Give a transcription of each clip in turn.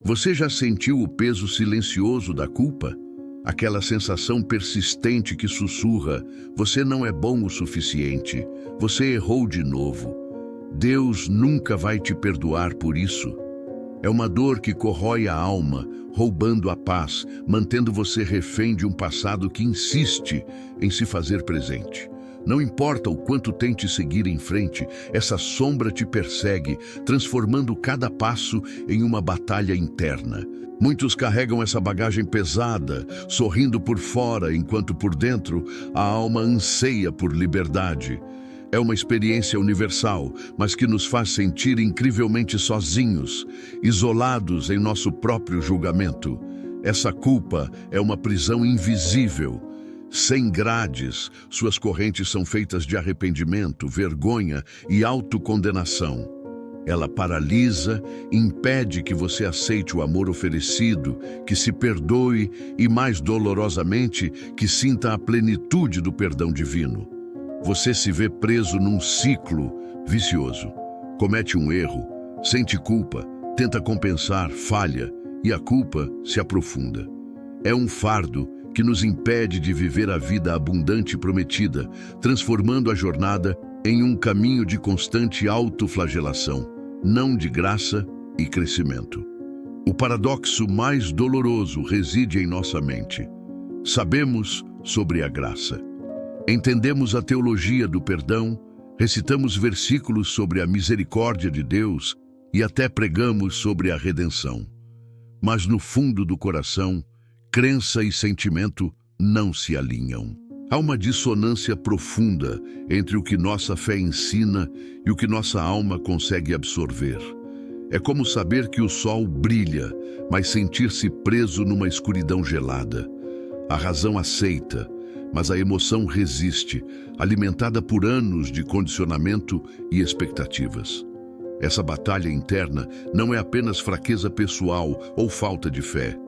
Você já sentiu o peso silencioso da culpa? Aquela sensação persistente que sussurra: você não é bom o suficiente, você errou de novo. Deus nunca vai te perdoar por isso. É uma dor que corrói a alma, roubando a paz, mantendo você refém de um passado que insiste em se fazer presente. Não importa o quanto tente seguir em frente, essa sombra te persegue, transformando cada passo em uma batalha interna. Muitos carregam essa bagagem pesada, sorrindo por fora, enquanto por dentro a alma anseia por liberdade. É uma experiência universal, mas que nos faz sentir incrivelmente sozinhos, isolados em nosso próprio julgamento. Essa culpa é uma prisão invisível. Sem grades, suas correntes são feitas de arrependimento, vergonha e autocondenação. Ela paralisa, impede que você aceite o amor oferecido, que se perdoe e, mais dolorosamente, que sinta a plenitude do perdão divino. Você se vê preso num ciclo vicioso. Comete um erro, sente culpa, tenta compensar, falha, e a culpa se aprofunda. É um fardo que nos impede de viver a vida abundante prometida, transformando a jornada em um caminho de constante autoflagelação, não de graça e crescimento. O paradoxo mais doloroso reside em nossa mente. Sabemos sobre a graça. Entendemos a teologia do perdão, recitamos versículos sobre a misericórdia de Deus e até pregamos sobre a redenção. Mas no fundo do coração, crença e sentimento não se alinham. Há uma dissonância profunda entre o que nossa fé ensina e o que nossa alma consegue absorver. É como saber que o sol brilha, mas sentir-se preso numa escuridão gelada. A razão aceita, mas a emoção resiste, alimentada por anos de condicionamento e expectativas. Essa batalha interna não é apenas fraqueza pessoal ou falta de fé.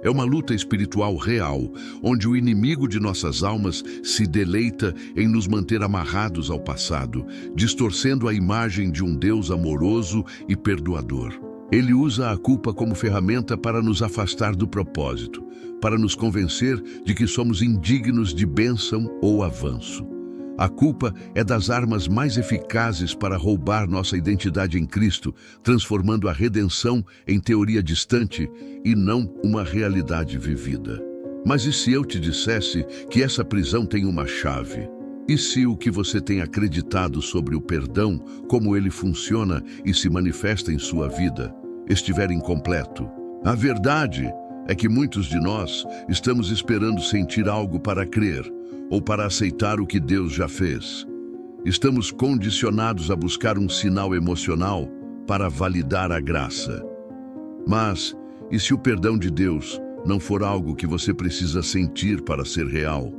É uma luta espiritual real, onde o inimigo de nossas almas se deleita em nos manter amarrados ao passado, distorcendo a imagem de um Deus amoroso e perdoador. Ele usa a culpa como ferramenta para nos afastar do propósito, para nos convencer de que somos indignos de bênção ou avanço. A culpa é das armas mais eficazes para roubar nossa identidade em Cristo, transformando a redenção em teoria distante e não uma realidade vivida. Mas e se eu te dissesse que essa prisão tem uma chave? E se o que você tem acreditado sobre o perdão, como ele funciona e se manifesta em sua vida, estiver incompleto? A verdade é que muitos de nós estamos esperando sentir algo para crer, ou para aceitar o que Deus já fez. Estamos condicionados a buscar um sinal emocional para validar a graça. Mas, e se o perdão de Deus não for algo que você precisa sentir para ser real?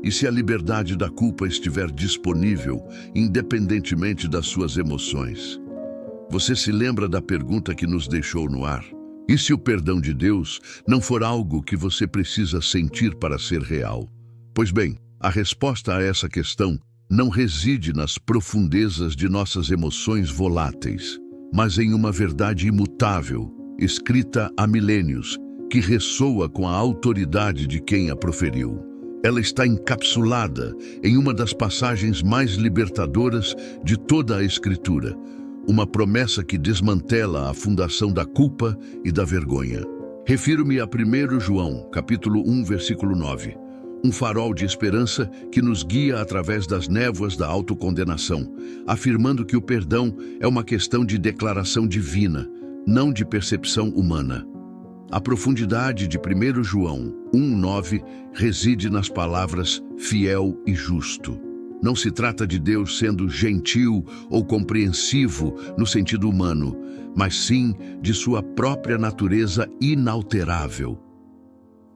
E se a liberdade da culpa estiver disponível, independentemente das suas emoções? Você se lembra da pergunta que nos deixou no ar? E se o perdão de Deus não for algo que você precisa sentir para ser real? Pois bem, a resposta a essa questão não reside nas profundezas de nossas emoções voláteis, mas em uma verdade imutável, escrita há milênios, que ressoa com a autoridade de quem a proferiu. Ela está encapsulada em uma das passagens mais libertadoras de toda a Escritura, uma promessa que desmantela a fundação da culpa e da vergonha. Refiro-me a 1 João, capítulo 1, versículo 9. Um farol de esperança que nos guia através das névoas da autocondenação, afirmando que o perdão é uma questão de declaração divina, não de percepção humana. A profundidade de 1 João 1,9 reside nas palavras fiel e justo. Não se trata de Deus sendo gentil ou compreensivo no sentido humano, mas sim de sua própria natureza inalterável.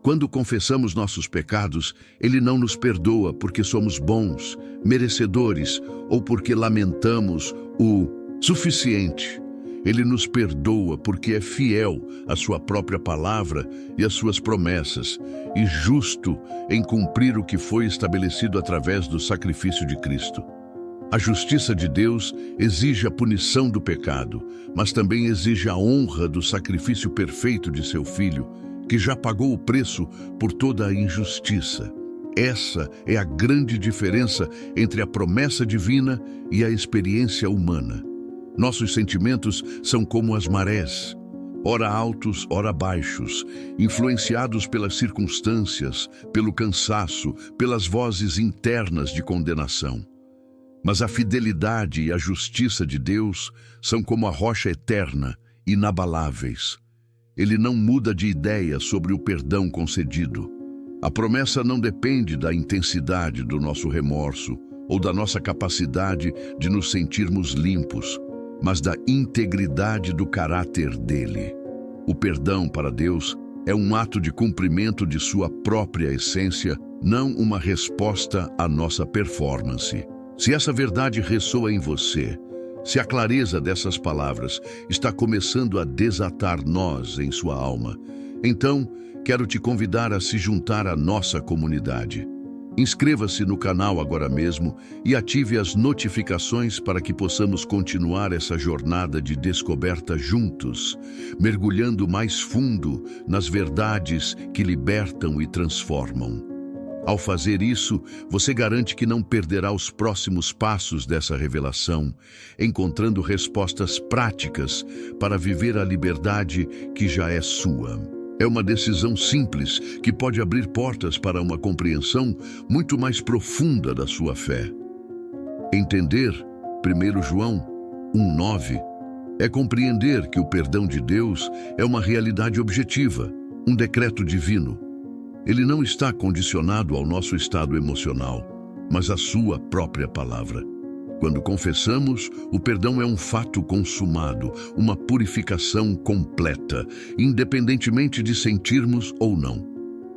Quando confessamos nossos pecados, Ele não nos perdoa porque somos bons, merecedores ou porque lamentamos o suficiente. Ele nos perdoa porque é fiel à sua própria palavra e às suas promessas, e justo em cumprir o que foi estabelecido através do sacrifício de Cristo. A justiça de Deus exige a punição do pecado, mas também exige a honra do sacrifício perfeito de seu Filho, que já pagou o preço por toda a injustiça. Essa é a grande diferença entre a promessa divina e a experiência humana. Nossos sentimentos são como as marés, ora altos, ora baixos, influenciados pelas circunstâncias, pelo cansaço, pelas vozes internas de condenação. Mas a fidelidade e a justiça de Deus são como a rocha eterna, inabaláveis. Ele não muda de ideia sobre o perdão concedido. A promessa não depende da intensidade do nosso remorso ou da nossa capacidade de nos sentirmos limpos, mas da integridade do caráter dele. O perdão para Deus é um ato de cumprimento de sua própria essência, não uma resposta à nossa performance. Se essa verdade ressoa em você, se a clareza dessas palavras está começando a desatar nós em sua alma, então quero te convidar a se juntar à nossa comunidade. Inscreva-se no canal agora mesmo e ative as notificações para que possamos continuar essa jornada de descoberta juntos, mergulhando mais fundo nas verdades que libertam e transformam. Ao fazer isso, você garante que não perderá os próximos passos dessa revelação, encontrando respostas práticas para viver a liberdade que já é sua. É uma decisão simples que pode abrir portas para uma compreensão muito mais profunda da sua fé. Entender, 1 João 1,9, é compreender que o perdão de Deus é uma realidade objetiva, um decreto divino. Ele não está condicionado ao nosso estado emocional, mas à sua própria palavra. Quando confessamos, o perdão é um fato consumado, uma purificação completa, independentemente de sentirmos ou não.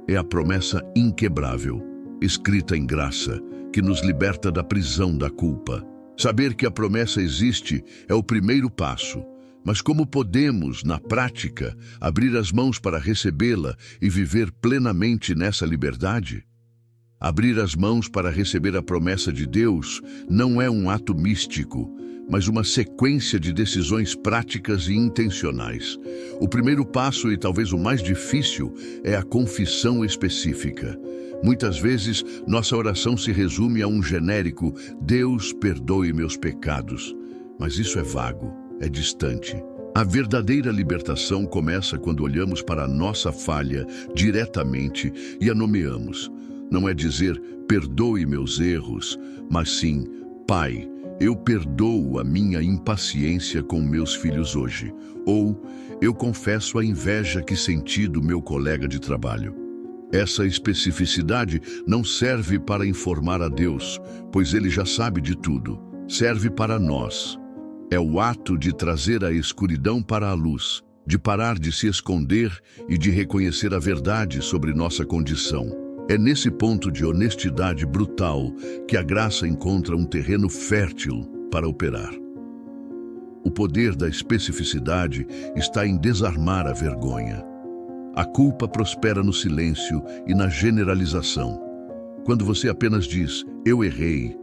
É a promessa inquebrável, escrita em graça, que nos liberta da prisão da culpa. Saber que a promessa existe é o primeiro passo. Mas como podemos, na prática, abrir as mãos para recebê-la e viver plenamente nessa liberdade? Abrir as mãos para receber a promessa de Deus não é um ato místico, mas uma sequência de decisões práticas e intencionais. O primeiro passo, e talvez o mais difícil, é a confissão específica. Muitas vezes, nossa oração se resume a um genérico "Deus, perdoe meus pecados", mas isso é vago. É distante. A verdadeira libertação começa quando olhamos para a nossa falha diretamente e a nomeamos. Não é dizer "perdoe meus erros", mas sim "Pai, eu perdoo a minha impaciência com meus filhos hoje", ou "eu confesso a inveja que senti do meu colega de trabalho". Essa especificidade não serve para informar a Deus, pois Ele já sabe de tudo. Serve para nós. É o ato de trazer a escuridão para a luz, de parar de se esconder e de reconhecer a verdade sobre nossa condição. É nesse ponto de honestidade brutal que a graça encontra um terreno fértil para operar. O poder da especificidade está em desarmar a vergonha. A culpa prospera no silêncio e na generalização. Quando você apenas diz "eu errei",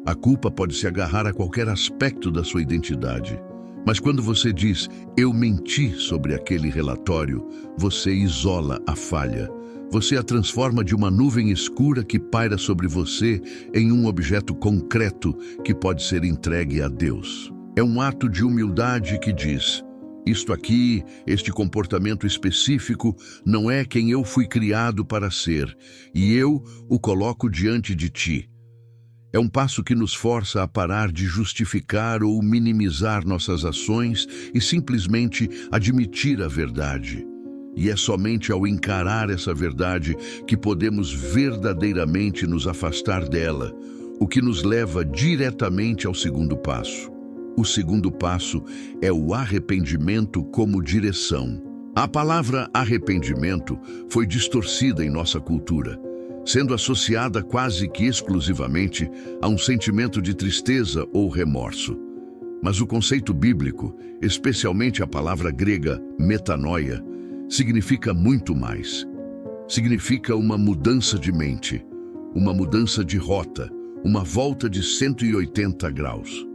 a culpa pode se agarrar a qualquer aspecto da sua identidade. Mas quando você diz "eu menti sobre aquele relatório", você isola a falha. Você a transforma de uma nuvem escura que paira sobre você em um objeto concreto que pode ser entregue a Deus. É um ato de humildade que diz: isto aqui, este comportamento específico, não é quem eu fui criado para ser, e eu o coloco diante de ti. É um passo que nos força a parar de justificar ou minimizar nossas ações e simplesmente admitir a verdade. E é somente ao encarar essa verdade que podemos verdadeiramente nos afastar dela, o que nos leva diretamente ao segundo passo. O segundo passo é o arrependimento como direção. A palavra arrependimento foi distorcida em nossa cultura, sendo associada quase que exclusivamente a um sentimento de tristeza ou remorso. Mas o conceito bíblico, especialmente a palavra grega metanoia, significa muito mais. Significa uma mudança de mente, uma mudança de rota, uma volta de 180 graus.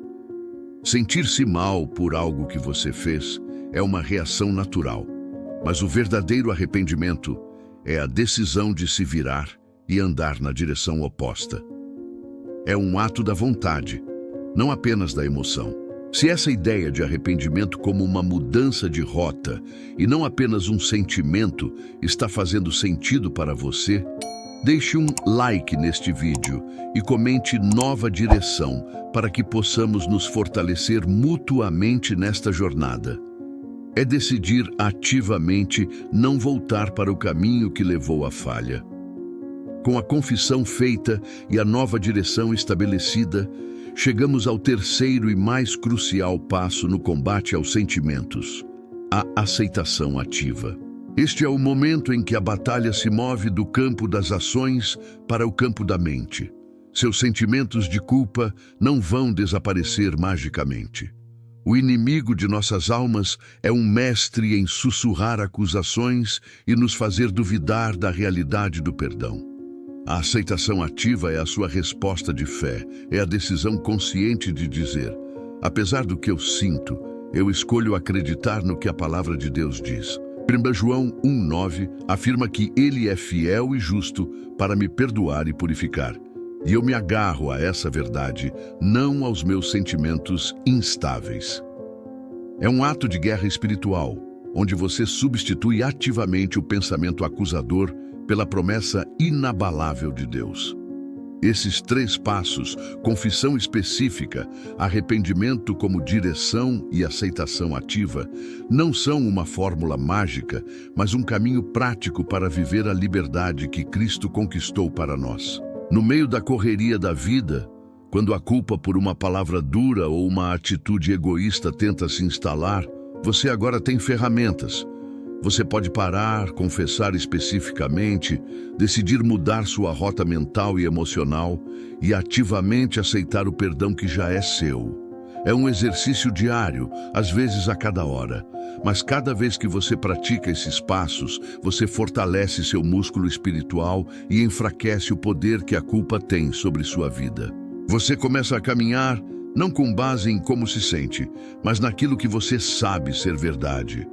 Sentir-se mal por algo que você fez é uma reação natural, mas o verdadeiro arrependimento é a decisão de se virar e andar na direção oposta. É um ato da vontade, não apenas da emoção. Se essa ideia de arrependimento como uma mudança de rota e não apenas um sentimento está fazendo sentido para você, deixe um like neste vídeo e comente nova direção para que possamos nos fortalecer mutuamente nesta jornada. É decidir ativamente não voltar para o caminho que levou à falha. Com a confissão feita e a nova direção estabelecida, chegamos ao terceiro e mais crucial passo no combate aos sentimentos: a aceitação ativa. Este é o momento em que a batalha se move do campo das ações para o campo da mente. Seus sentimentos de culpa não vão desaparecer magicamente. O inimigo de nossas almas é um mestre em sussurrar acusações e nos fazer duvidar da realidade do perdão. A aceitação ativa é a sua resposta de fé, é a decisão consciente de dizer: apesar do que eu sinto, eu escolho acreditar no que a palavra de Deus diz. 1 João 1,9 afirma que Ele é fiel e justo para me perdoar e purificar. E eu me agarro a essa verdade, não aos meus sentimentos instáveis. É um ato de guerra espiritual, onde você substitui ativamente o pensamento acusador pela promessa inabalável de Deus. Esses 3 passos, confissão específica, arrependimento como direção e aceitação ativa, não são uma fórmula mágica, mas um caminho prático para viver a liberdade que Cristo conquistou para nós. No meio da correria da vida, quando a culpa por uma palavra dura ou uma atitude egoísta tenta se instalar, você agora tem ferramentas. Você pode parar, confessar especificamente, decidir mudar sua rota mental e emocional e ativamente aceitar o perdão que já é seu. É um exercício diário, às vezes a cada hora, mas cada vez que você pratica esses passos, você fortalece seu músculo espiritual e enfraquece o poder que a culpa tem sobre sua vida. Você começa a caminhar não com base em como se sente, mas naquilo que você sabe ser verdade.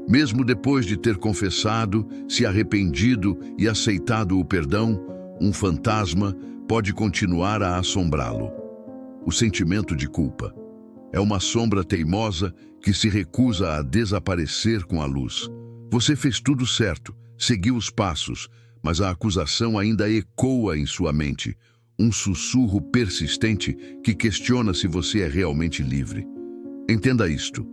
Mesmo depois de ter confessado, se arrependido e aceitado o perdão, um fantasma pode continuar a assombrá-lo. O sentimento de culpa é uma sombra teimosa que se recusa a desaparecer com a luz. Você fez tudo certo, seguiu os passos, mas a acusação ainda ecoa em sua mente, um sussurro persistente que questiona se você é realmente livre. Entenda isto.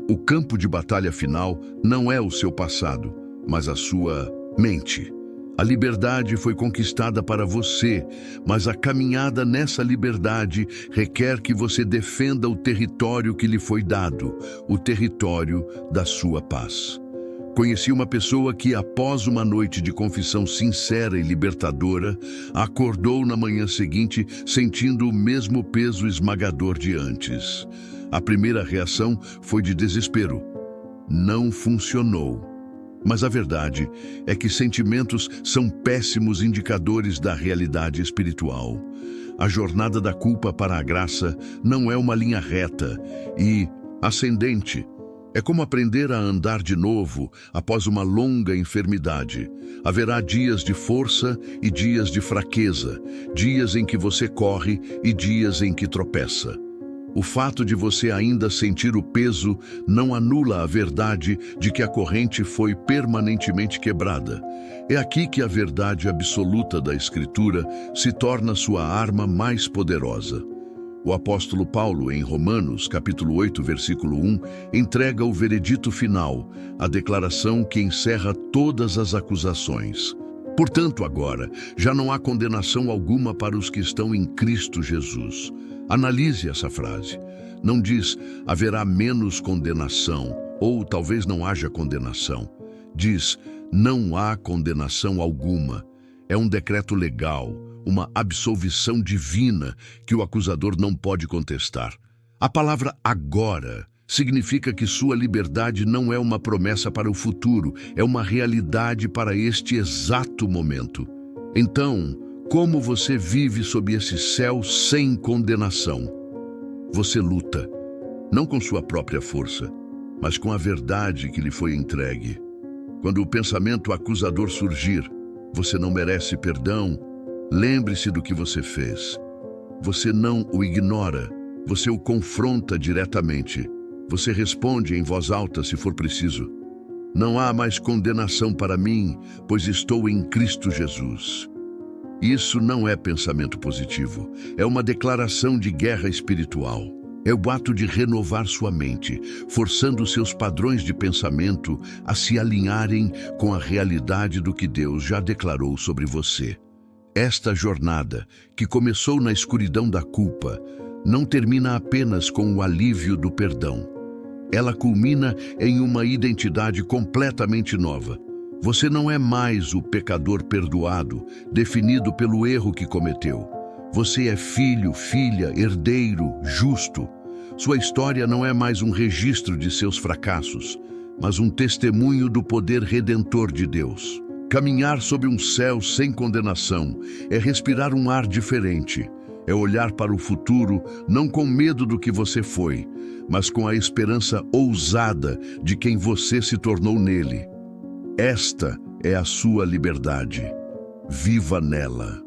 O campo de batalha final não é o seu passado, mas a sua mente. A liberdade foi conquistada para você, mas a caminhada nessa liberdade requer que você defenda o território que lhe foi dado, o território da sua paz. Conheci uma pessoa que, após uma noite de confissão sincera e libertadora, acordou na manhã seguinte sentindo o mesmo peso esmagador de antes. A primeira reação foi de desespero. Não funcionou. Mas a verdade é que sentimentos são péssimos indicadores da realidade espiritual. A jornada da culpa para a graça não é uma linha reta e ascendente. É como aprender a andar de novo após uma longa enfermidade. Haverá dias de força e dias de fraqueza, dias em que você corre e dias em que tropeça. O fato de você ainda sentir o peso não anula a verdade de que a corrente foi permanentemente quebrada. É aqui que a verdade absoluta da Escritura se torna sua arma mais poderosa. O apóstolo Paulo, em Romanos, capítulo 8, versículo 1, entrega o veredito final, a declaração que encerra todas as acusações. Portanto, agora, já não há condenação alguma para os que estão em Cristo Jesus. Analise essa frase. Não diz, haverá menos condenação, ou talvez não haja condenação. Diz, não há condenação alguma. É um decreto legal, uma absolvição divina que o acusador não pode contestar. A palavra agora significa que sua liberdade não é uma promessa para o futuro, é uma realidade para este exato momento. Então, Como você vive sob esse céu sem condenação? Você luta, não com sua própria força, mas com a verdade que lhe foi entregue. Quando o pensamento acusador surgir, você não merece perdão, lembre-se do que você fez. Você não o ignora, você o confronta diretamente. Você responde em voz alta se for preciso. Não há mais condenação para mim, pois estou em Cristo Jesus. Isso não é pensamento positivo, é uma declaração de guerra espiritual. É o ato de renovar sua mente, forçando seus padrões de pensamento a se alinharem com a realidade do que Deus já declarou sobre você. Esta jornada, que começou na escuridão da culpa, não termina apenas com o alívio do perdão. Ela culmina em uma identidade completamente nova. Você não é mais o pecador perdoado, definido pelo erro que cometeu. Você é filho, filha, herdeiro, justo. Sua história não é mais um registro de seus fracassos, mas um testemunho do poder redentor de Deus. Caminhar sob um céu sem condenação é respirar um ar diferente. É olhar para o futuro não com medo do que você foi, mas com a esperança ousada de quem você se tornou nele. Esta é a sua liberdade. Viva nela.